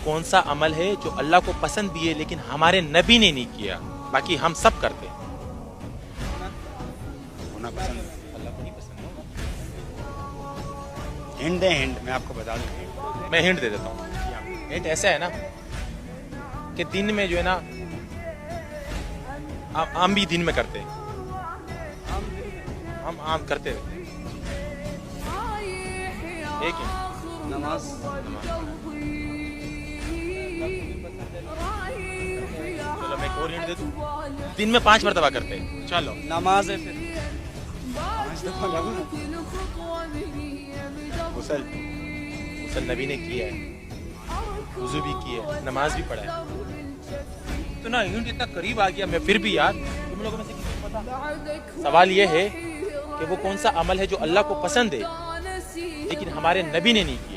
कौन सा अमल है जो अल्लाह को पसंद भी है लेकिन हमारे नबी ने नहीं किया, बाकी हम सब करते हैं। होना पसंद है। अल्लाह को नहीं पसंद होगा। हिंट दें, हिंट मैं आपको बता दूं। मैं हिंट दे देता हूँ। हिंट ऐसा है ना कि दिन में जो है ना आम भी दिन में करते हैं, हम आम करते रहते हैं। एक हिंट, नमाज। चलो मैं एक और हिंट दे दूं, दिन में 5 मरतबा करते हैं। चलो नमाज है फिर 5 दफा लगा। गुसल। गुस्ल नबी ने किया है, वुजू भी किया है, नमाज भी पढ़ा है। तो ना हिंट इतना करीब आ गया, मैं फिर भी यार तुम लोगों में से किसी को पता? सवाल ये है कि वो कौन सा अमल है जो अल्लाह को पसंद है लेकिन हमारे नबी ने नहीं किया।